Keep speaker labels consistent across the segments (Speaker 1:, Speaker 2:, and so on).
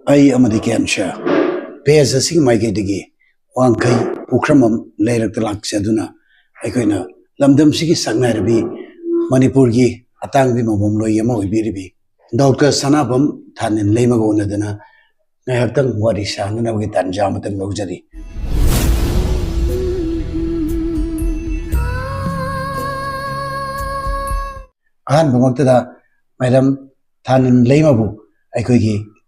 Speaker 1: I Amadi Kensha, Payas a sing my gidigi, one kai, Ukramam, later the Laksaduna, Equina, Lamdam Siki Sangarbi, Manipurgi, Atangbi Mamlo Yamo Biribi, Dr.S.Thanil Tan in Leima Gonadana, I have done what is Shanana with Anjamat and luxury. An Bamata, Madam Tan in Leimabu,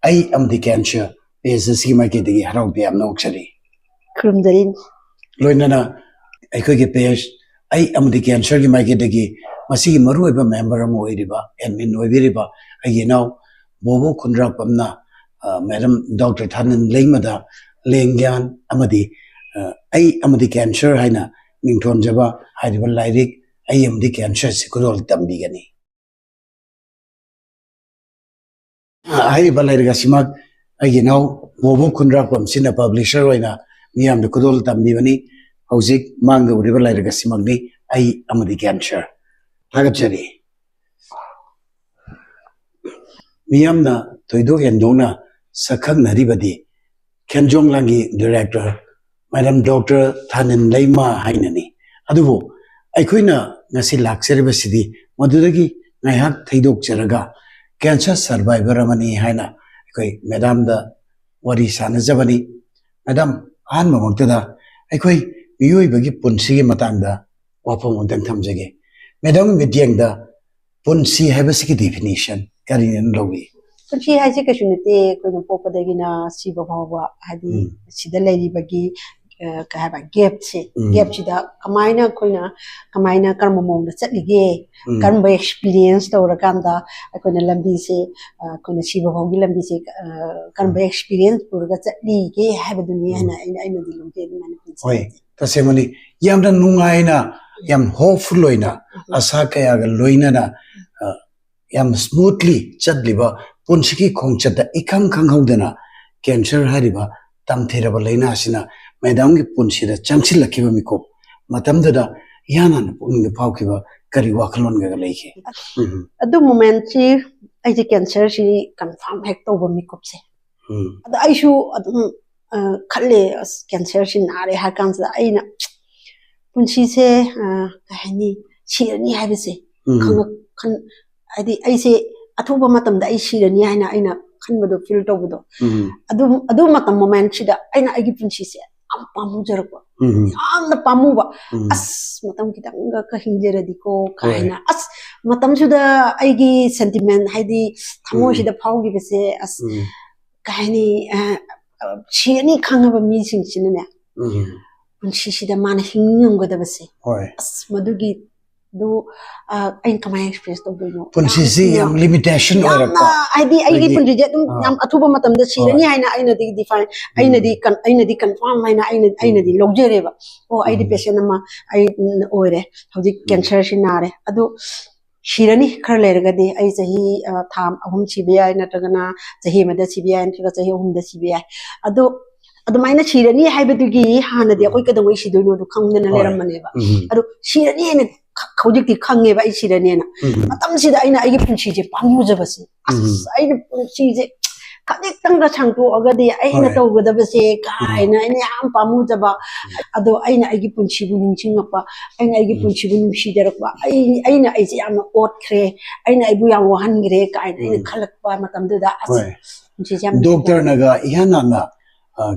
Speaker 1: I am the cancer. Is a sea my kitty, Harabia, no luxury.
Speaker 2: Krumdarin.
Speaker 1: Loinana, I could get pairs. I am the cancer, my kitty, Masi Maruba member of Moiriba, and Minwiriba, I know Bobo Khundrakpam, Madam Dr.S.Thanil Leima, Lengan, Amadi. I am the cancer, Hina, Mington Java, Hadival Lyric, I am the cancer, Sikurol Tambigani. I Balarigasimak. I know Bobo Khundrakpam Sina publisher Roina, Miam the Kudol Tambivani, Hosik, Mango River Lagasimagni, I am the cancer. Tagachari Miamna, Toido and Dona, Sakang Naribadi, Kenjong Langi director, Madam Dr.S.Thanil Leima Hainani. Adubo, I quina Nasi Laxeriba City, Maduragi, I have Taidok Jeraga, cancer survivor Ramani Haina. Madam the what is Anazabani, Madam Anma Montada, Equi, you begin Punsi Matanda, Wapam Tamjage. Madam Vidyanga, Punsi have a sick definition, carrying in Lowy.
Speaker 2: Punsi has a casualty, couldn't pop a degina, Sibova, had the Lady Bagi. Have a gap, Gapchida, Kamina, Kuna, Kamina, Karmamon, the Setlige, Karma experience, Toraganda, I couldn't lambisi, Kuna Shiva Hogi lambisi, Karma experience, Purgats League, have a Duniana, and I know the located management.
Speaker 1: Tasemani, Yamda Nungaina, Yam Hofloina, Asaka Loinana, Yam smoothly, Chadliba, Punchiki Kongchata, Ikam Kanghodana, Cancer Hariba, Tam Terabalena Sina. Madam Punshida, Chanchilla Kivamiko, Matamda, Yanan, putting the Paukiva, Kariwakalon Lake.
Speaker 2: At the moment, I cancer, she confirmed Hector Mikopse. The issue at Kale cancer, she nare Hakans the Aina. Punchi say, she and I say, I say, Atoba Matam, the Ishi and Yana, Aina, Kanmado filter with Adu Matam moment, she the Aina I give Punchi say. Pamujarko. I'm the Pamuba. As Matam Kitanga Kahinjerico, Kaina. As Matam to the Igi sentiment, Heidi Tamoshi the Pau give say as Kaini Chiani Kang of a missing Chinina. When she the man hinging with the say. As Madugi do income express to be no.
Speaker 1: Punsi limitation or
Speaker 2: I give Atuba Matam the Chirani, I know the define, I know the confirm, I know the Unajariba. Oh, I depend I ore, how the cancer shinare. Ado Shirani Karlergadi, I say he Tam, Hum Chibia, Natagana, the Hima the Chibia, and Tigasa Hum the Chibia. Ado the minor Chirani, Hibatugi, Hana, the Oika, the way she do to come in a letter maneva. Ado Shirani. Kojiki Kangi by Shiraniana. Matam Sida I give Punchi, Pamuzavasi. I see Kaditanga Chanku Ogadi, I know with the Vase, Kaina, and Yam Pamuzaba. Although I give Punchi Chingapa, and I give Punchi Shiderapa. I know I say I'm odd cray, I know I am hungry, I know color by Matam do that.
Speaker 1: Doctor Naga, Yanana,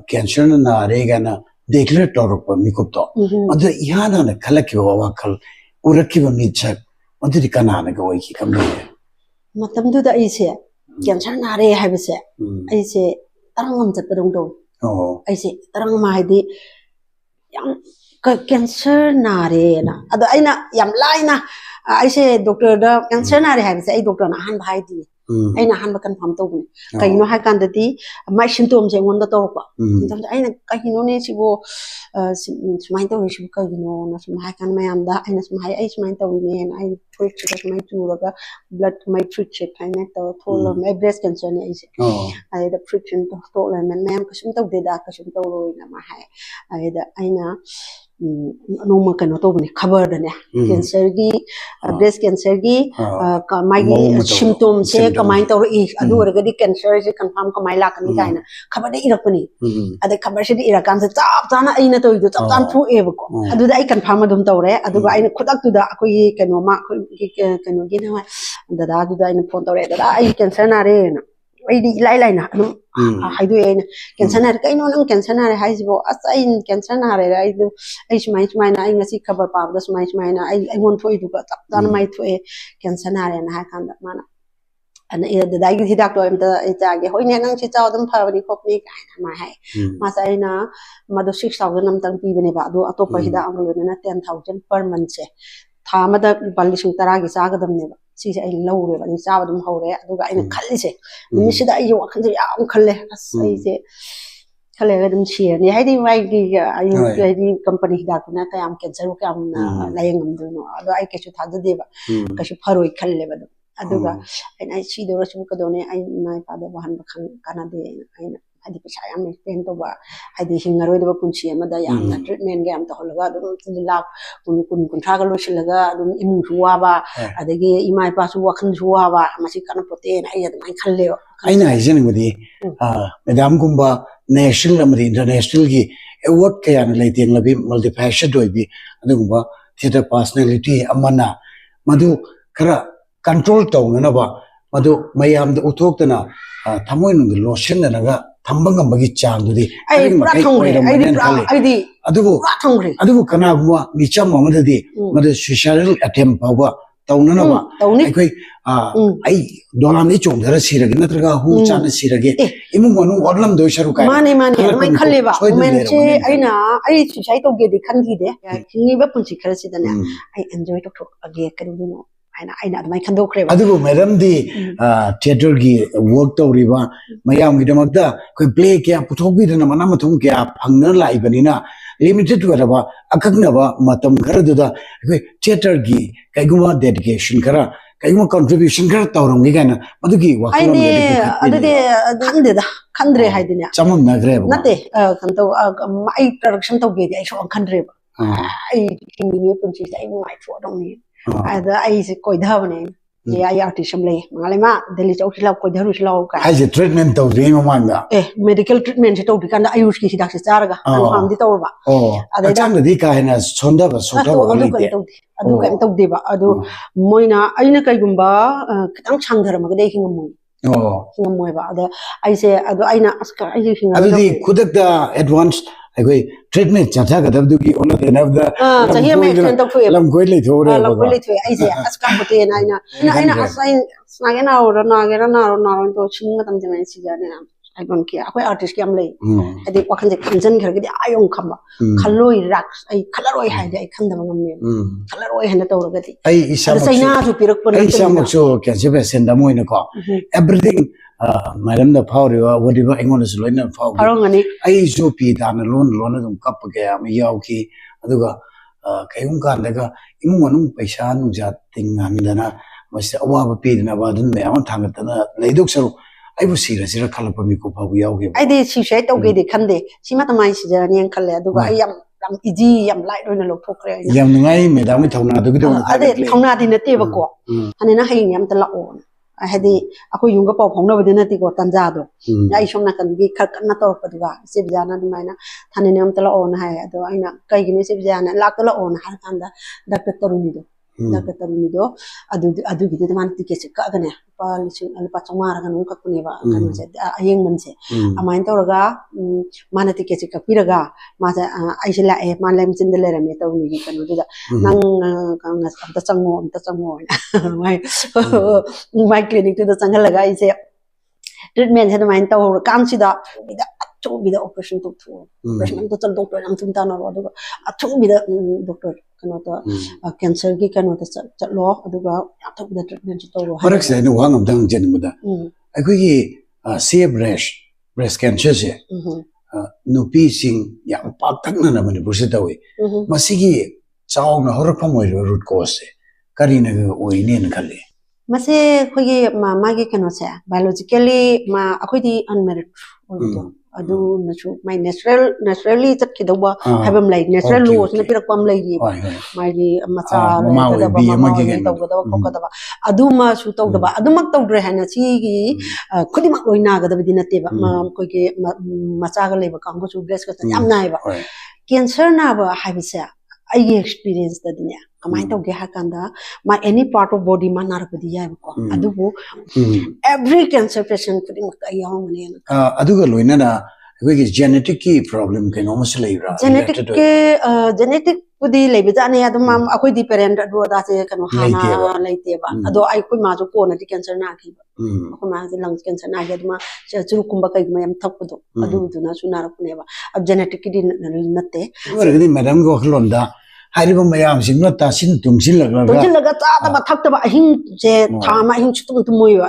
Speaker 1: cancer na regana, declare Toropa Mikuto. Other Yana, Kalaki Urakiva Mitchak, what did the Kanana go? He come here.
Speaker 2: Matam do the easy. Cancer Nare have a say. I say, Tarangam the Perundo. Oh, I say, Tarangamadi young cancer Nare. Other Aina Yam Lina. I say, Doctor, the cancer Nare have a say, Doctor Hand Heidi. I know Hanbakan from Toby. Can you know how can the tea? My symptoms and one the top. I know she will smile to wish because you know, I can my and that, and my age, my and I fruit that my two blood my fruit chip and my breast cancer is I the fruit and stolen and ma'am cushion of the dark cushion in my high I know no more can not open covered cancer breast cancer my symptoms say combined or is a do already cancer is confirmed my lack and kind cover the Iraqani at the commercial Iraqan top dana in a to the top down through Evoco. I do I can farm them tore I do I could up to the Akui can you get the Dadu in Pontore that I can send arena. Lailana, I do in Cansanar, I know Cansanar has as I in Cansanar, I do H mine, I see cover pub, that's my mine. I want to go up down my to a Cansanar and I can that manner. And the diabetes doctor and the Italian, when you sit out them poverty for me, my high. Masina, Mother 6,000 people about do a top of the 10,000 per month. Tamada Balishu Taragi Saga them never. See a low river in Savadum Hore, in a Kalise. Mishida, you can say, Uncle, I say, Kaledum cheer. The hiding right the company that I am cancer, lying on the although I catch you the diva, because you parry Kalevadum. Aduga, and I see the Rosmukadone, I my father Wahengbam Canada, I did I am explained over. I did him a red of Punchi, Madayam, treatment game to Holaga, the lab, Kuntragal Shilaga, Imuaba, the gay in my past walking to Wava, Masikan protein, I had my Kaleo.
Speaker 1: I know, isn't with Madame Gumba, National and International, a what can lady and Labi multi-passion to be, Adumba, theatre personality, Amana, Madu, Kara. Control tone and about Madu Mayam the Utokana, Tamoin the lotion and a Tambanga Magichan to the
Speaker 2: I did
Speaker 1: Adu Kanagua, Micham Mamadi, Mother Shishal attempt power, Taunanova, I don't nichum, the Siraga, Natraga, who chan Sirage, even one Wadlam do Sharuka.
Speaker 2: Money, my Kaleva, I know, I try to get the country there. Never Punchi President. I enjoy to talk again. I not my candle crave.
Speaker 1: Adu, Madam, the theatre worked over Riva, Mayam Vidamagda, could play Kia Putobi and Manamatum Kia, Hangna Libanina, limited to whatever, Akagnava, Matam Karaduda, theatre gi, Kaiguma dedication, Kara, Kaiguma contribution, Karatorum, Gigana, Maduki, was
Speaker 2: the country hiding.
Speaker 1: Some of Nagreb.
Speaker 2: Nothing, my production to get a country. I think the Punchis, I know I thought on me. I say, quite having I artificially. Malema, the little low.
Speaker 1: As a treatment of Leima,
Speaker 2: medical treatment, she told the kind of Irish Dr. Sarga, and the over.
Speaker 1: Oh, the time the Dika has Sonda, so
Speaker 2: I do Adu Moina, Aina Kagumba, Kanchandra, Magaking a moon. Oh, I say, Aina Aska, I
Speaker 1: could the advanced. I go treatment. Chataga Duki on the end of the.
Speaker 2: So here makes sense of
Speaker 1: I'm going to
Speaker 2: I say, Ascapute, and I assign Snagana or Nagana or Chingatam Dimension. I don't care. I artist Gamley. I think what can the consent get the iron cover. Kaloi racks, a coloroi had a condom. Coloroi and the Torgati. I say now to Pirok,
Speaker 1: I so can send the Moinaco. Everything. Madam the power, whatever I want to learn and power. I so Pete and alone, Kapaka, Miyaki, Aduga, Kayunka, Lega, Imunum, Peshan, Jating, and then was a wab Pete and about them. I want to lay so. I was serious, a color for me.
Speaker 2: I did she said, okay, the Kande, she matamized the Nian Kale, I am easy, I'm light on a low poker.
Speaker 1: Young Madame Tona, the good one,
Speaker 2: in the table, and in a hang am the law. I had the Akuyunga Pop, no dinner go Tanzado. I shall not be Kakanator Padua, Sibjana, Mina, Taninam Tela on high, though I know Kagan Sibjana, Lakala on Hakanda, Dr. Torunido. Dr. Torunido, I do get the man to get a Kagana, Palishing and Patamara and Ukapuneva, and said, a young man say, a mind Torga, Manatikesi Kapiraga, Mata Isla, my lamps in the letter, you can do that. Nang the Sango, my clinic to the Sangalaga is a treatment had a mind to consider to be the operation to operation to the doctor and Tuntana or to be the doctor. Cancer cannot law the treatment.
Speaker 1: What exactly one of them, Jenmuda? I could see breast cancer. No piecing, young Patagna, when the Bushetawi. Masigi, Chow, Horapamo root cause. karina ga oine na khale
Speaker 2: mase khogi magi kano se biologically ma akhoi di unmarried oido adu nachu my naturally tat ki dawa habam lai natural laws na pirak pam lai ri magi macha da ba mama gi taw da ba ko da ba adu ma su taw da ba adu mak taw dre hana chi gi khudi mak loina ga da bi na te ba ma koi ge macha ga lai ba kang ko su bless ka yam nai ba cancer na ba habisa ai experience da dinya kamai taw ge ha kanda ma any part of body ma nar padi ya ko adu every cancer patient khudi mak ai yaw ne
Speaker 1: adu ga loina na we genetic ki problem ke no mas lai ra
Speaker 2: genetic pudi lai bi jane adu ma akoi di parent adu da se kano hana lai te ba adu ai koi ma jo ko na di cancer na ki ba ko ma de lung cancer na ga ma churu kumba kai ma yam thap do adu du na su na ra ne ba ab genetic ki di na te
Speaker 1: were madam go khlonda hariba mayam singna ta sin tumsin
Speaker 2: laga ta ta ba thak ta ba hing je thama hing chutum tumoi ba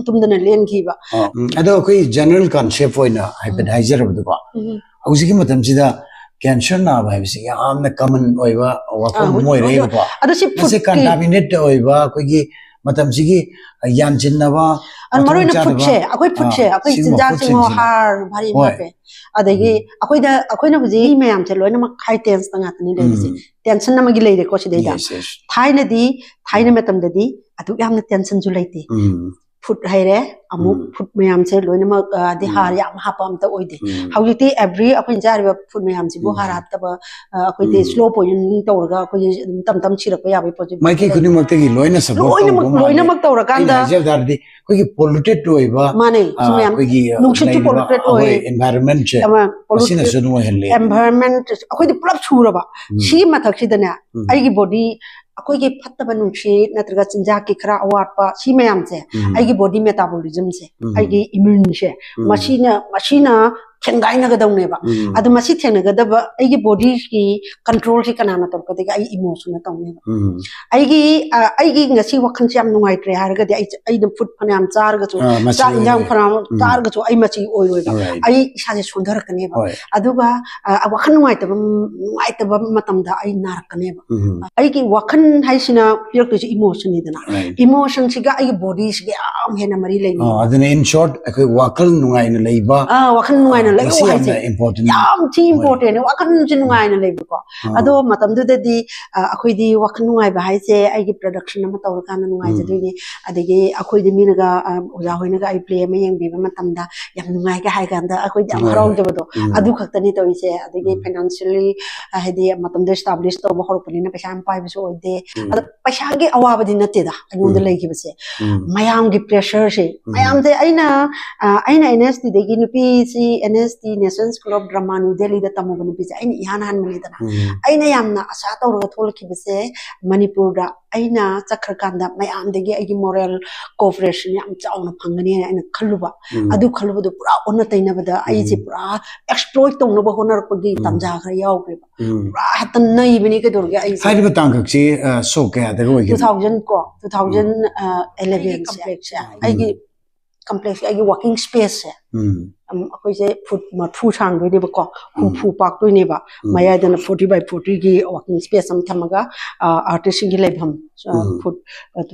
Speaker 2: tum dana len ki ba
Speaker 1: ado koi general concept hoina hyperdizer bu ba hausi ki matam sida cancer na ba bisi amna common oiba wa moi re ba
Speaker 2: ado si
Speaker 1: se contaminate oiba koi ki matam sigi yan jinna ba
Speaker 2: an maroi na putche akoi jinja singo har bari ma pe adagi akoi na buji mayam che loina ma high tense tanga tani le bisi tension na magi leire ko sidai da thaina metam da di adu yamna tension ju leite food haire amu food mayam che loina ma di har yam hapam ta oide hawiti every akoi jariba food mayam ji bo harat ta ba akoi te slow poison tawra akoi tam chirak pa yabai positive
Speaker 1: mai ki kuni makte ki loina support
Speaker 2: loina mak tawra kanda
Speaker 1: dardi koi ki polluted oiba
Speaker 2: mane
Speaker 1: koi ki
Speaker 2: nungsit polluted oi
Speaker 1: environment che asina sunu helle
Speaker 2: environment akoi di pulap chura ba si mathak sidana ai gi body akoi gi phattaba nungsi natraga chinja ki khara awat pa si mayam che ai gi body metabolism che ai gi immune che machina thengai na ga dong ne ba adu masi thena ga da ba ai gi body ki control ki kana na tor ka de ai emotion na tong ne ba ai gi ngasi wakhan cham nungai tre har ga de ai dum food phanam char ga chu cha yang phanam char ga chu ai machi oi roi ba ai sa je sundar ka ne ba adu ga wakhan nungai ta ba matam da ai nar ka ne ba ai gi wakhan hai sina pirak tu emotion ni dana emotion si ga ai body si ga am hena mari lai ni
Speaker 1: adune in short akoi wakal nungai na lei ba
Speaker 2: wakhan nungai na lei
Speaker 1: wa hai important
Speaker 2: yam ti important wakhan ji nungai na lei ko ado matam du da di akoi di wakhan nungai ba hai se ai gi production ma tawra kana nungai ja du ni adegi akoi di mina ga oja hoina ga ai play ma yang bi ba matam da yam nungai ga hai ganda akoi di am harong ja do adu khakta ni to ise adegi financially hedi matam da establish to ba hor puni na paisa am pai bi so ode adu paisa gi awaba di na te da angon da lei gi ba se mayam gi pressure se mayam de aina NST de gi nupi si NST National School of Drama New Delhi da tamu nupi se aina ihan han mani da aina yamna asa tawra thol ki ba se Manipur da aina chakrakanda mayam de gi agi moral cooperation yam chauna phangani aina khaluba adu khaluba do pura onna taina ba da ai ji pura exploit tong no ba honar pa gi tamja khara yaw ke ba pura hatan nai bini ke dor ge ai
Speaker 1: hai ba tang kak chi so ke da go
Speaker 2: 2011 complex ai gi complex ai gi working space akoi je food ma thu chang do de ba ko hu pak to ne ba maya dan 40 by 40 gi working space am thamaga artist gi lebham food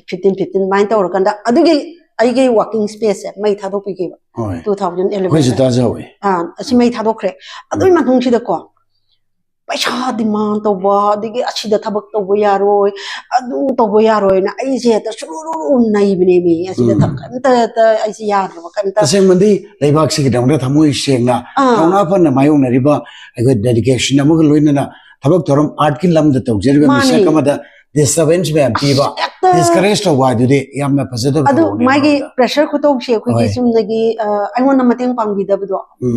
Speaker 2: 15 main ta or kanda adu gi ai gi working space mai tha do pi gi ba 2011
Speaker 1: koi ta jawe
Speaker 2: asi mai tha do khre adu ma thung chi da ko paisa demand to ba digi achi da thabak to bo yaroi adu to bo yaroi na ai je ta suru nai bine mi asi da ta ai si yar ba kan ta
Speaker 1: seng mandi leibak si gidang da thamoi sengna thongna phan na mayong na riba ai dedication amog loina na thabak thoram art ki lam da to jerba misa kama da disturbance me am piba discouraged to why do they yamna positive
Speaker 2: adu magi pressure ko to she ko gi sum nagi I want na mateng pang bi da bu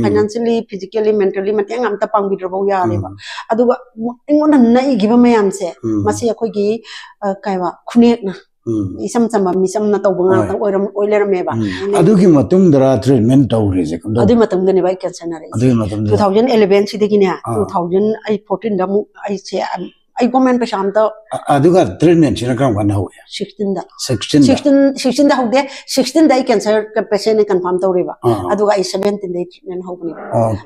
Speaker 2: financially physically mentally mateng am ta pang bi ro ya re ba adu ingon na nai gi ba mayam se masi ko gi kai wa khunek na isam chamba misam na to bunga ta oiler me ba
Speaker 1: adu gi matung dara treatment to re je kam
Speaker 2: adu matung ne ba cancer na re 2011 si de gi ne 2014 da mu ai se I comment Peshamta.
Speaker 1: Aduga treatment in a ground one hour.
Speaker 2: 16 day 16 day cancer patient confirm to river. Aduga is 17 day treatment hoping.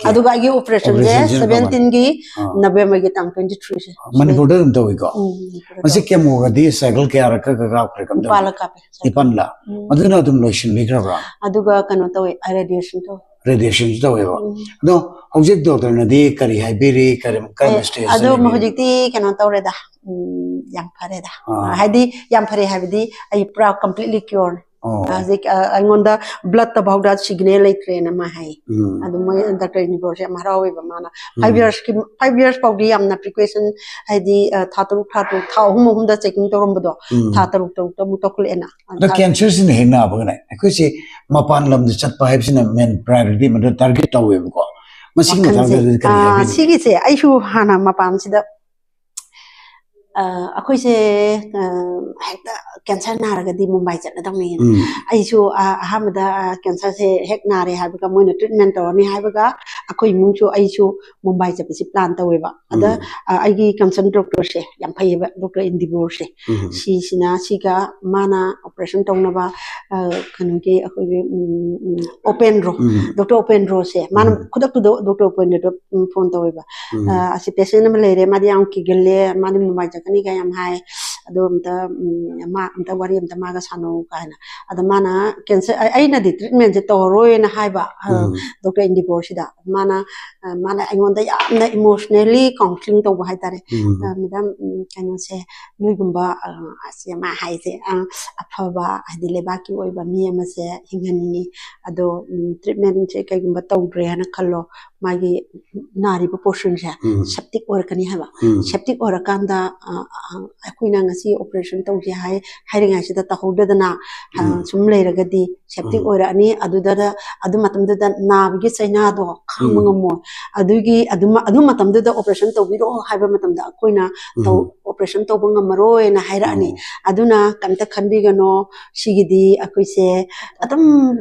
Speaker 2: Aduga you operation 17 gi November get 23.
Speaker 1: Manipur do we go. Masikamu, this cycle care
Speaker 2: Palaka.
Speaker 1: Ipanla. Aduna to notion migra.
Speaker 2: Aduga cannot irradiation to.
Speaker 1: Radiations do no object doctor Nadi Kari Hibiri Karim stage.
Speaker 2: Ado Mohojiti cannot already young pareda. Hadi young pare havidi I proud completely cured. I want the blood about that signal train a mahai. And the train was a marawi mana. 5 years probably am not precaution. I di Tatu Tau the taking to Rombodo. Tatu to Mutokulena.
Speaker 1: The cancers in the Hina, I could say Mapan Lam the chat pipes in a men priority, but the target away.
Speaker 2: Sigi say, I should Hana Mapan see the Aku say cancer naragadi Mumbai at the mean. I show Hamada cancer say heck nare have become when a treatment or ni habaga. Khoimu I show Mumbai Japanese plant however. Other I give consent doctor she Yampay doctor in divorce. She Sika mana operation tonava Kanuki open row. Doctor open row say man could up to doctor open the phone however. As a patient malaria Madiam Kigale Madam Mumbai I am high. Adom the worry of the Magasano kind. Adamana cancer. I know the treatment to Roy and Haiba, Doctor in divorce. Mana, I want the emotionally conflict of Haitare. Madame, can you say, Nugumba, Asiama Haite, Apava, Adilebaki, over me, Mase, Hingani, Ado treatment check, but don't bring a color, Maggie Nari proportions, septic or can you have septic or a kanda. Aquina see operation to high hiding as the Tahodana, some later gadi, septic or any Adudada, Adumatum that now gets a nado, more. Adugi, Adumatum did the operation to widow, Hibermatum the Aquina, to operation to Bungamaro and Hirani, Aduna, Kanta Kandigano, Shigidi, Aquise, Adam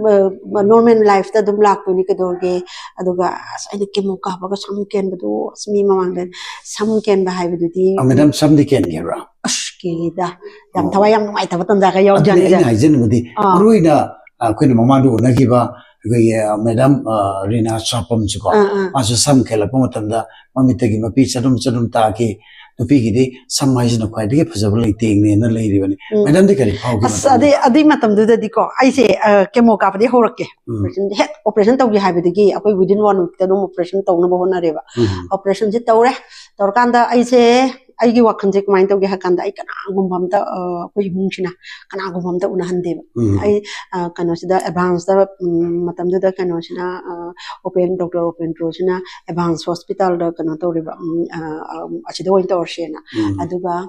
Speaker 2: Norman life, the black Punicadorge, Aduga, I came up, some can do, Smima, some can behave with the
Speaker 1: Madam, somebody can hear.
Speaker 2: Ashkida, Yam Tawayam might have done the Johnny.
Speaker 1: I didn't with the Ruina, Queen Mamadu, Nagiba, Madam Rina Sapam Suka, as some Kalapomatanda, Mammy taking a piece of Sadum Taki, the piggy, some mice no quite possibility in the lady. Madam, they can Adimatam do the deco. I say, Kemoka, the Horke. Operation to be happy the gay, we didn't want the no operation to Nobona River. Operation Jitore, Torkanda, I say. I give a contact mind of Hakanda, I can Agumbam the Khoimu, can Agumam the Unahande. I can the advanced Matam the Canosina, open doctor open Rosina, advanced hospital, the Canatori, Achido into Oceana, Aduba,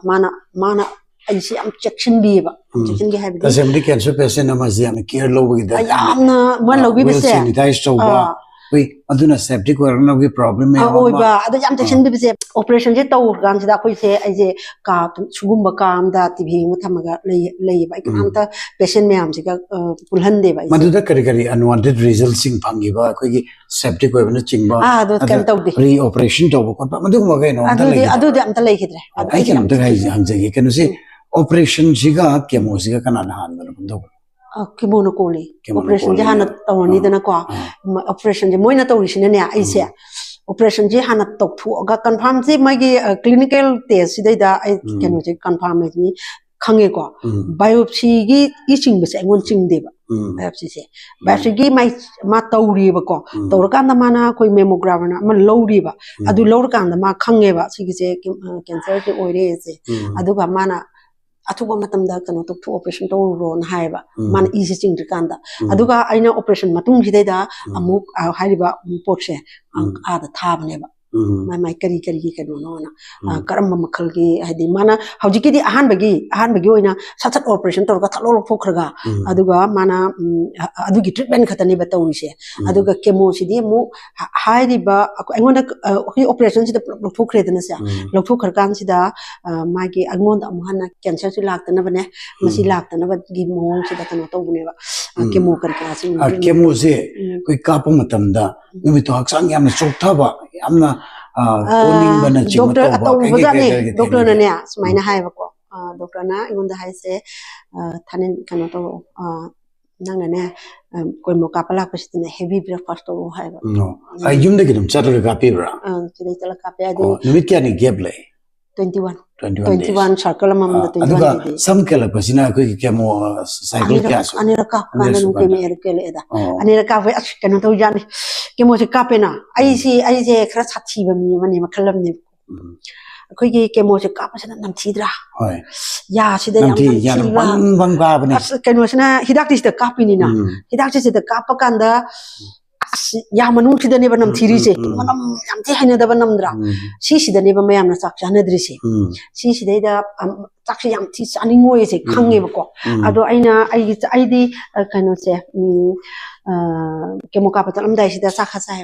Speaker 1: Mana. I see objection beaver. The assembly cancer patient, Amazian, care low with that. I am one low with the we aduna septic or no problem. Oh, but the ambition is operation jet over guns that we say as a car to Sugumba calm that TV Mutamaga lay by Kanta, patient Mamsica Pulhande by Maduda category unwanted results in Pangiba, septic or chimba. That can talk the pre operation to Madumagano. I do them to lake it. I can say operation Ziga, Kemosiga can handle. Kimono operation Jahana Tony than a qua operation Moina Torishan I say operation Jahana talk to confirm my clinical test data I can confirm with me Kangeko biopsy itching was a one ching deba biopsy biopsy my matau river co Torkanda mana koi memogravana man low river adu lorkan the ma Kangeva say cancer or is aduga mana Atuba Matamda cannot talk to operation to run higher, man easy thing to Kanda. Aduga, I know operation Matung Hideda, a mook, our Hariba, Poche, and other tab never. My Kari Kadona, Karama Makalgi, I demana, how you get the Hanbagi, such an operation to Gatalo Pokraga, Aduga, Mana, Adugi treatment Kataniba Tonisha, Aduga Kemo Sidimu, Hariba, I want operations the Pocretanasa, Lopoker Gansida, Maggie, Agmond Amhana, cancer lacked another neck, Masi lacked another give more so that cannot never. Kemo Kemo, we couple Matamda, we talk Sang Yam Sotaba. I'm not
Speaker 2: doctor atau doctor na niya sumaina hai ba ko doctor na ingon da hai se thanin kano to nang na ne Khoimu kapala pasitne heavy breakfast to hai ba
Speaker 1: no ai yum de gidum chatle ka pe bra
Speaker 2: chile chala ka pe adi
Speaker 1: nimit kya ni gap le
Speaker 2: 21 circle amam da 21 day
Speaker 1: some kala pasina ko kemo cycle kya so
Speaker 2: anira ka kana nu keme er kele da anira ka ve kano to jani kemo se ka pe na ai se khara sathi ba mi mane makhalam ni akhoi ge kemo se ka pa sana nam thidra hoi ya sida yam
Speaker 1: bang ka ba ni
Speaker 2: keno sana hidak dis da ka pi ni na hidak dis da ka pa kanda ya manung sida ne ba nam thiri se manam yam thi haina da ba nam dra sida ne ba mayam na sak chana dri se sida da sak se yam thi chani ngoi se khange ba ko ado ai di kano se kemo ka pa talam dai sida sak ha sai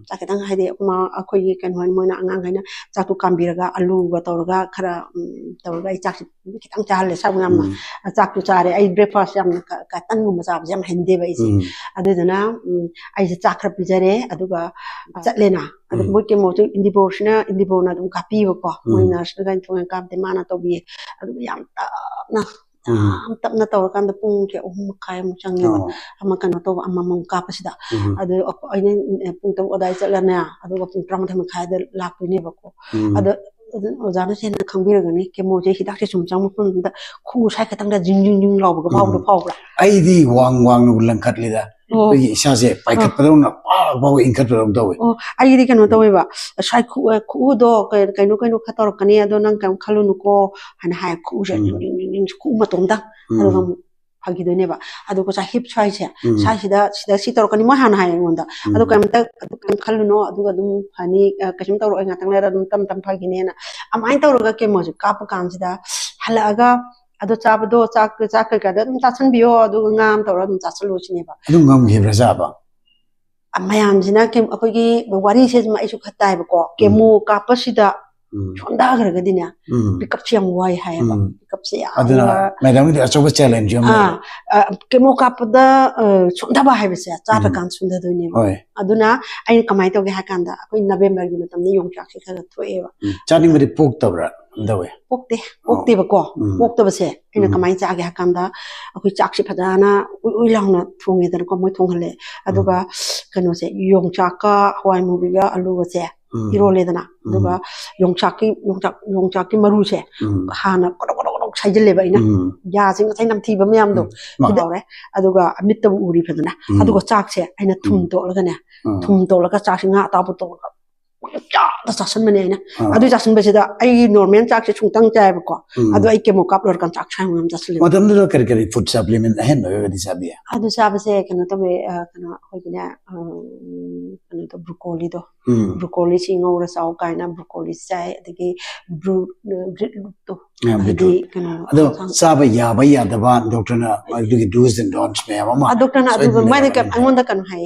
Speaker 2: sak tang hai de ma akhoi kan hon moina angang haina sak tu kambiraga alu ga tawraga khara tawraga ai sak kitang cha le sa ngam na sak tu chare ai breakfast yam ka tan ngum sa jam hende ba isi adu dana ai se sak khra pijare aduga chatlena adu mo kemo tu indibona dum kapi ba ko moina sda gan thong kam te mana to bi adu yam na tap na tawra kan da pung ke kai mu changi ba ama kan to ama mong ka pasida adu aine pung to odai chalana adu pung tram tham khai da lak ni ba ko adu ozana sen khangbira gani kemo je hidak se sum chang pung da khu sai ka tang da jing law ba phaw bra
Speaker 1: ai di wang nu lang khat li da yi isa se pai khat pa na ba in khat ram dawe
Speaker 2: ai di kan to ba sai khu do kaino khator kani ado nang kam khalu nu ko han hai khu je khu ma tom da ado phagi do ne ba ado ko sa hip sai se sai sida si tor kani ma han hai ngonda ado kam khalu no ado dum phani kachim tor nga tang la dum tam phagi ne na amai tor ga ke mo ka pa kan sida halaga ado chabdo chak ka da dum ta chan biyo ado ngam tor dum cha chalu chine ba
Speaker 1: adu ngam ge raja ba
Speaker 2: amayam jina ke akogi wari se ma isu khatai ba ko kemo ka pa sida chonda gar ga dina pick up chiam wai hai ba pick up se ya
Speaker 1: aduna madam di achoba challenge yam
Speaker 2: kemo ka pa da chonda ba hai ba se cha ta kan sunda do ni aduna ai kamai to ge ha kan da akoi November gi matam ni yong chak se kha thoe ba
Speaker 1: chani mari pok tabra dawe
Speaker 2: pokte ba ko pokta ba se ina kamai cha ge ha kan da akoi chak se phadana ui lang na thongi da ko moi thong hale aduga kano se yong chak ka hwai mu bi ga alu ga se iro le dana aduga yong chak ki maru se hana ko sai jile ba ina ya sing sai nam thi ba myam do hidore aduga amit ta uri phadana aduga chak se aina thum to la ga ne thum to la ka chak singa ta bu to da sasan mane na adu sasan ba se da ai normal chak se chungtang chai ba ko adu ai kemo kap lor kan chak chai ngam jasle
Speaker 1: madam do kar food supplement hen no ga disabia
Speaker 2: adu sabe se kana to be kana hoi gina kana to broccoli do broccoli sing ora saw kaina broccoli sai adigi to adi kana
Speaker 1: ado sabe ya ba ya da ba doctor na du do's and don'ts me mama
Speaker 2: doctor na adu mai ka angonda kan hai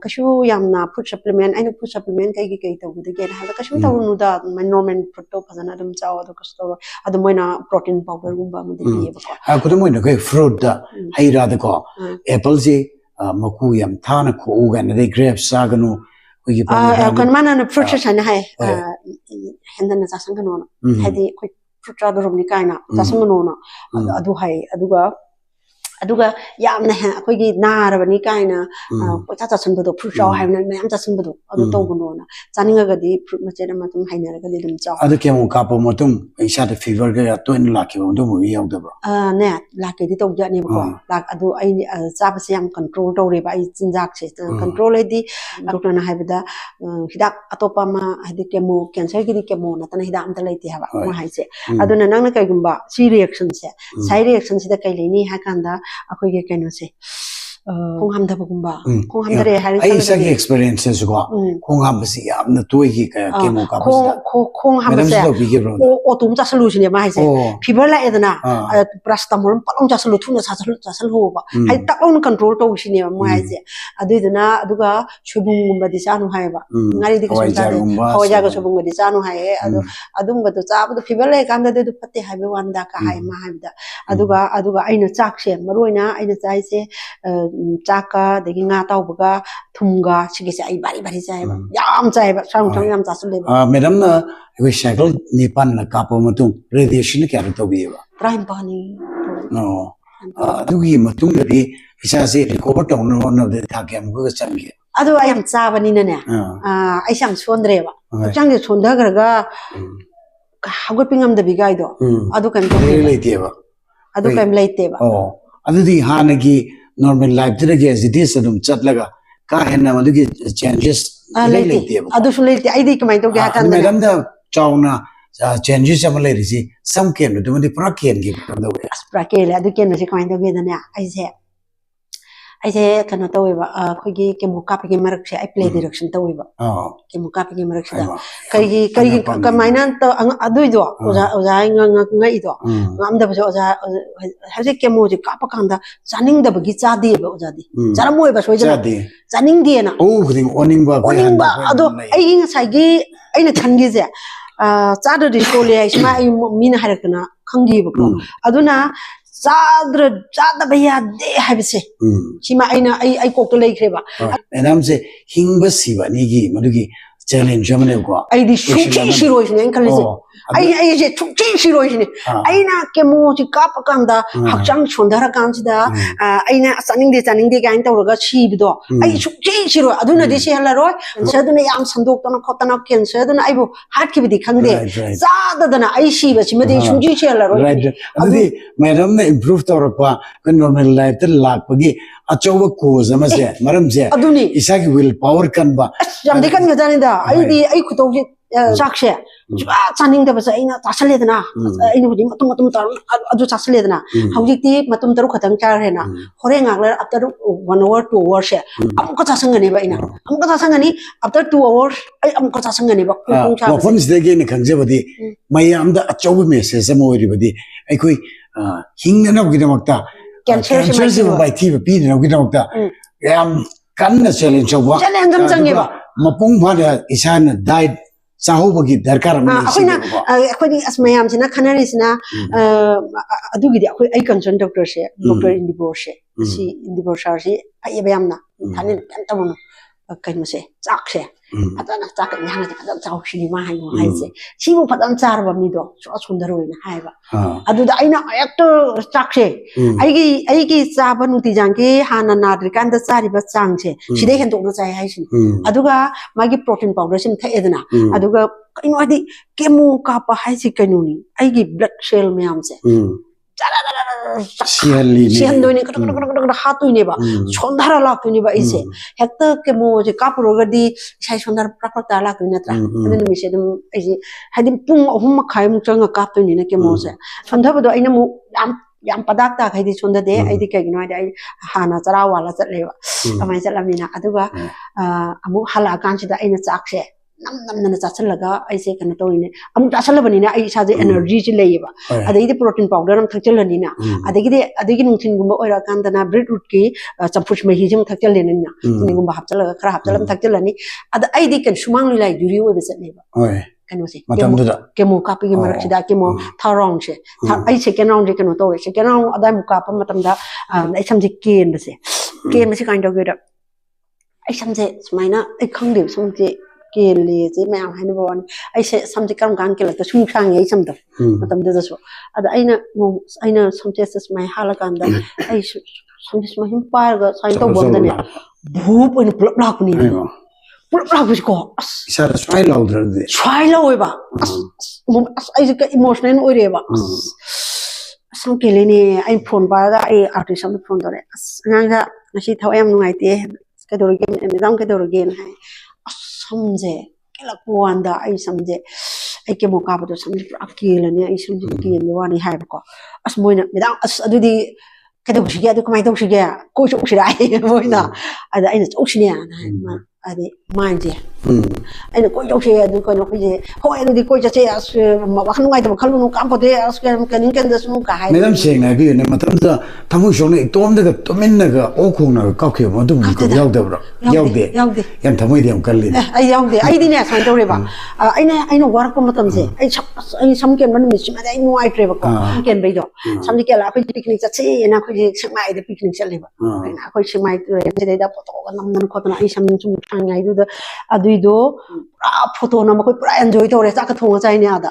Speaker 2: kashu yamna food supplement aina food supplement kai to de gen hala kashu to nu da my normal food to phazana dum chaw ado kasto ado moina protein powder gumba mu de bi ba
Speaker 1: ko to moina kai fruit da haira da ko apple ji maku yam thana ko ga na de grapes saganu ko gi
Speaker 2: pa kan mana na fruit sa na hai henda na sa sang no hadi ko fruit da rom ni kaina sa sang no na adu hai aduga yamna ha akogi narabani kaina pocha cha sanbado fruit chaw haina mayam cha sanbado adu to gono na chaninga gadi fruit ma chena matum hainara gadi dum chaw
Speaker 1: adu kemo ka po motum isa de fever ga to in la ke do mu yaw da ba
Speaker 2: ne la ke di to ja ne ko la adu ai cha ba siam control to re ba ai chinjak se control di doctor na haibada hidak atopa ma hadi kemo cancer gi kemo na tan hidak am ta leiti ha ba ma hai se adu na nang na kai gumba si reaction se side reaction se da kai leni ha kanda akhoi ge keno se khong ham da bagumba khong ham dare hari
Speaker 1: ai sa ge experiences ko khong ham si am na toy gi ka kemo ka ba
Speaker 2: khong ham se o tum cha solution ne ma hai se fever la edana paracetamol palong cha solution na cha ho ba hai ta on control to shi ne ma hai se adu dana aduga chubung gumba di sa nu hai ba ngari di ka sa hoja ga chubung di sa nu hai adum ga to cha bu fever la kan da de patte hai be wanda ka hai ma hai da aduga aina chak se maroina aina chai se chaka degi nga tawbaga thumga sigise ai bari bari chaiba yam chaiba sang yam chasuleba
Speaker 1: madam na we cycle nipan na kapo matung radiation kya to biwa
Speaker 2: prime pani
Speaker 1: no dugi matung de isa se recover to no de tha kyam go chamge
Speaker 2: adu I am chabani na ne ai sam sondreba chang je sondhagraga hagot pingam da bigaido adu kan to
Speaker 1: leiteba
Speaker 2: adu kan leiteba
Speaker 1: oh adu di hanagi normal life tira ge as it is adum chatlaga ka henna adu ge changes leiteba
Speaker 2: adu su leite ai di kamai to ge hatan
Speaker 1: madam da chawna changes amale risi some ken do madi pra ken ge do
Speaker 2: pra ken adu ken se kamai to ge da ne I say kana tawiba khoigi kemo kapi ge marak se I play direction tawiba kemo kapi ge marak da kari kamaina ta adu do oza nga ido ngamda ba oza haje kemo je kapa kanda zaning da bagi cha de ba oza di jara moi ba soja zaning de na
Speaker 1: oh gring oning ba
Speaker 2: ado ai nga sai ge aina thangi je cha da di sole ai sma ai min harakna khangi ba ko aduna Zada baya de habise. Chima aina ai kokto leikreba.
Speaker 1: Madam se hingba siba nigi madugi challenge amane ko.
Speaker 2: Ai di shuchi shiroishne enkalise. Ai je shuchi shiroishne. Aina kemo ji kapakanda hakchang chondara kansida aina chaning de gain tawraga chibdo. Ai shuchi shiro aduna de se halaroi. Saduna yam sandok tana khotana cancer duna aibu heart ki bidi khangde. Zada dana ai shiba chimade shuchi se halaroi.
Speaker 1: Right. Adi madam na improve tawrakpa normal life tel lakpagi achoba cause amase maram se isagi will power kan ba
Speaker 2: jam de kan ngajani da ai khuto ji chakshe chaning da basa ina chasale dana ina budi matum tar adu chasale dana hawjiti matum taru khatang char hena hore ngaklar after 1 hour 2 hours she amko chasangani ba ina amko chasangani after 2 hours ai amko chasangani ba kung cha
Speaker 1: phone de ge ne khangje badi mayam da achoba message am ori badi ai koi hingna na gi damakta cancer se by TV pi na gi damakta yam kanna challenge ba
Speaker 2: challenge am change ba
Speaker 1: mapung phada isana diet sahobagi darkar amani
Speaker 2: akhina akhoni asmayam sina khanari sina adugi di akhoi ai concern doctor she doctor indibor she si indibor shar si ai bayamna thanin kan tamono kaino se chak she adana chak ni hanga kadam chaw shini ma hai mo hai se sibu padam char ba mi do so sundar hoina hai ba aduda aina actor chak she ai gi chaba nuti jangki hana nadri kan da chari ba chang che side hen tok na chai hai sin aduga magi protein powder sim tha edana aduga kaino adi kemo ka pa hai si kaino ni ai gi blood cell myam se Sihandoni hatuni ba sondara lakuni ba ise hekta kemo je kapurogadi sai sondara prakta lakuni natra adin mi se dum ai hadim pung ahum khai mu changa kaptuni na kemo se sondaba do aina mu yam padak ta khai di sonda de ai di kai gino ai hana chara wala chatleba amai chalamina aduga amu hala kan sida aina chakse nam chachalaga ai se kana toine am chachalabani na ai sa je energy ji leiba adai protein powder am thakchalani na adagi nungthin gumba oira kandana beetroot ki champuch mehi jim thakchaleni na ni gumba hapchalaga khara hapchalam thakchalani ad ai di kan sumang lai juri obe chatleba kanu se kemo kapi gi marak sida kemo tharong se ai second round kanu to second round adai muka pa matam da ai samje ken se kind of get ai samje sumaina ai khangde samje Kili, Mam Hanbon, I say something come gankil at the Sumkang, I some of them do this. I know some tests my halaganda. I should some my empire, so I don't want the name. Boop and block me. Block was go.
Speaker 1: Try louder.
Speaker 2: Try lower. I get emotional or ever. Some killing, I'm phone by the artist on the phone. Nanga, she tell him no idea. Schedule again and don't get again. Samje kelakpuanda ai samje ai kemo ka bado samje akila ni ai samje kian wani hai ko as moina midang as adudi kadu shige adu kamai tok shige ko chok shirai moina ada ai chok shine na adi manje ai nó coi đâu xe du coi nó coi gì hỏi nó đi coi cho xe mà bác nó ngay từ khăn nó cắm vào thế cái những cái đó nó cả hai
Speaker 1: mấy năm xem này bây giờ mà thằng đó thằng muốn sống này tôm đó mình này cái ô khung nào cao kiểu mà tụi mình có giàu đâu rồi giàu đi em thằng mấy điểm cần lên
Speaker 2: ai giàu đi ai đi nè sang đâu rồi bà ai nó qua có một tầm gì ai xong cái mình mà ai nuôi rồi bà có cái bây giờ xong cái là coi picnic chắc gì na coi sáng mai đi picnic sẽ lên bà coi sáng mai rồi em sẽ đi đáp photo cái năm có tao ai xong chung thằng ngày đó đuôi đó photo nó mà coi enjoy thôi rồi chắc cái thùng cái này ada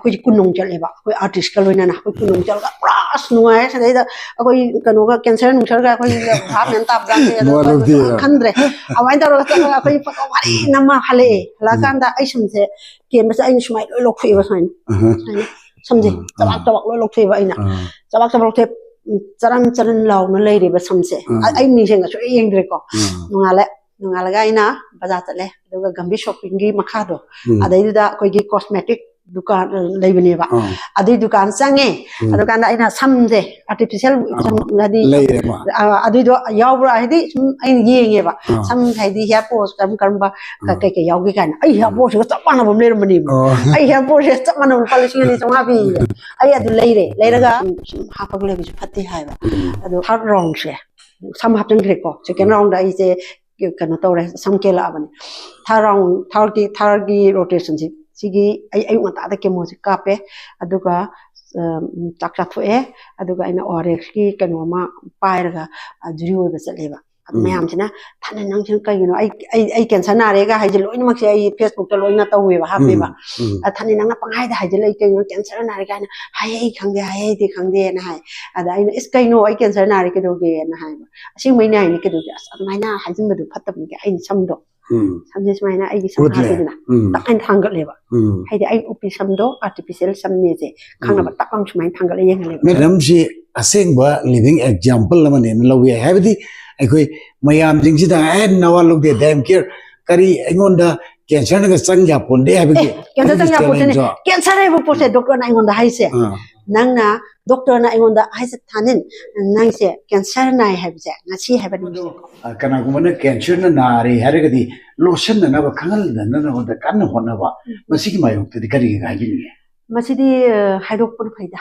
Speaker 2: coi kun nông chơi bà coi artist cái lối này coi kun nông chơi cái nuôi sẽ đấy đó coi cái nó cái cancer nông chơi cái coi tháp nên tap ra cái khăn rồi awai taro ka ko pa wari nama hale la kan da ai samse ke ma sai smai lo khoi ba sain samje tabak lo khoi ba ina tabak the charan law na lei re ba samse ai ni senga so yeng re ko nungala ga ina baza ta le do ga gambi shopping gi makha do adai da ko gi cosmetic dukan leibane ba adai dukan sange dukan da ina samje artificial ngadi adai do yawra hidi ai yenge ba sam haidi hair post kam ba ka ke yaw gi kan ai hair post ta mana bam le mani ai hair post ta mana polish ni songa bi ai adu leire ga ha pa le bi phatti hai ba adu har wrong she sam hap jang ko second round da ise cái nó tàu này xong kia là vậy, thao cái rotation gì ai mà ta cái mồi cà phê, adu ka chắc chắc thôi, adu ka ina orange cái nó mà bay ra cái juriu bây giờ leva, mấy am chứ na, thanh năng chứ cái nó ai cancer na đấy cái hay lỗi nó mặc ai Facebook cho lỗi nó tàu về và hấp về mà, thanh năng nó bằng hai đại hay cái nó cancer na đấy cái hay khang đi khang đi na hay, ada ina is cái nó ai cancer na đấy cái đồ cái na hay, xin mấy này cái đồ cái, mấy na hay xin mấy đồ phát tập cái ai xăm đồ. Xăm như thế này ai xăm hai cái này, tắc anh thang cái leva, hay để ai upi xăm đó artificial xăm như thế, khang là bắt tắc anh xăm anh thang cái này leva.
Speaker 1: Mấy năm gì, asen ba living example là mình lâu vậy, hay vậy ai coi mayam chính sĩ ta anh nào lúc để đem kia, cái anh ngôn da cancer nó cái sang nhà phun đấy hay vậy?
Speaker 2: Cancer sang nhà phun này, cancer này vô phun doctor này ngôn da hay sẽ, nang na doctor này ngôn da hay sẽ thanin, nang sẽ cancer này hay vậy, ngay khi hay vậy.
Speaker 1: Cái nào cũng vấn cancer nó nari, hay cái gì lotion nó vào khăn nó ngôn da cắn nó hòn nó vào, mà xí cái mày học thì cái gì cái gì vậy?
Speaker 2: Mà xí đi hay doctor nó phải da.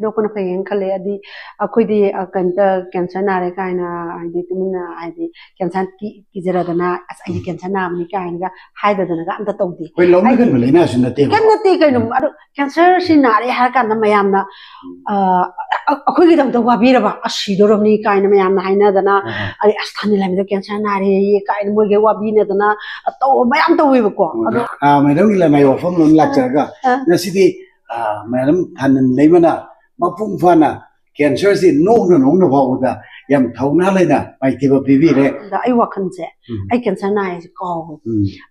Speaker 2: Dok na payen khale adi akoi di kanta cancer na re kaina adi tumina adi cancer ki jara dana ai cancer na mi kaina ga hai da dana ga anta tawdi
Speaker 1: koi lom na kan leina sin na te
Speaker 2: kan na te kai no adu cancer sin na re ha kan na mayam na akoi gi dam to wa bi ra ba asi do rom ni kaina mayam na haina dana ai asthani la mi da cancer na re ye kaina mo ge wa bi ne dana to mayam to wi ba ko adu
Speaker 1: mai dong la mai wa phom lon lak cha ga na si di madam thanin leima na mapung fana cancer si nong na ba da yam thona le na mai ti ba bi bi le
Speaker 2: da ai wa khan se ai cancer na ai ko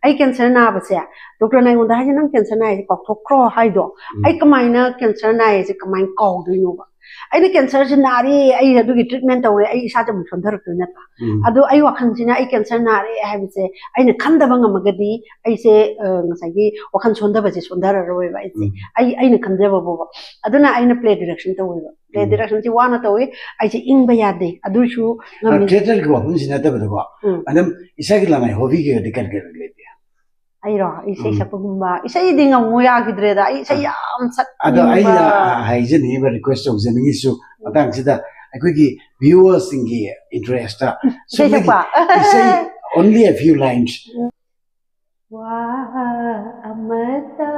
Speaker 2: ai cancer na ba se doctor nai ngon da ha nang cancer na ai ko thok kro hai do ai kamai na cancer na ai se kamai ko do no ba ai ni cancer si na ri ai adu gi treatment taw ai sa jam thon thar tu na ta adu ai wa khan sina ai cancer na ri ha bi se ai na khan da ba ngam ga di ai se ngasai gi wa khan son da ba se son da ra roi ba ai na khan ja ba bo adu na ai na play direction taw ba play direction si wa na taw ai se ing ba ya de adu shu
Speaker 1: ngam theater ko hun sina ta ba ko anam isa gi la mai hobby ge de kal ge le
Speaker 2: ai ro isai sa pagumba isai di ngam mo ya gidre da isai am sat
Speaker 1: ado ai hai je ni ba request of je ni su atang sida ai gi viewers singi interest so isai only a few lines
Speaker 2: wa amata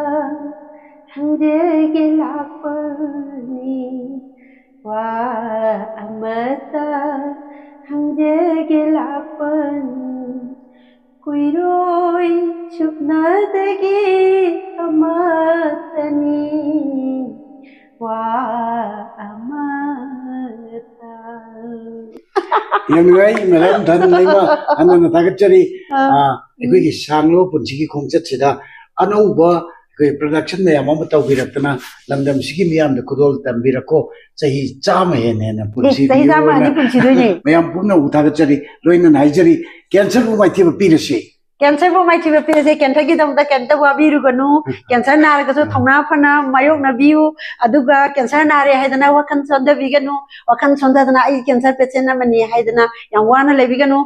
Speaker 2: hangje ge lapani wa amata hangje ge lapani Kuiroi chupnadagi amatani wa amata.
Speaker 1: Yang ngai madam than leima anana tagachari ekoi sanglo punchigi khongchat sida anauba ekoi production me amam taw biratna lamdam sigi miyam de kudol tambirako chahi chama hene na punchi
Speaker 2: chahi chama ni punchi doi
Speaker 1: mayam purna utagachari loina naijari cancer bu mai thiba pirasi
Speaker 2: cancer bu mai thiba pirasi cancer gi dam da cancer wa biru ganu cancer na ga so thongna phana mayok na biu aduga cancer na re haidana wakan sonda biganu wakan sonda dana ai cancer patient na mani haidana yang wana le biganu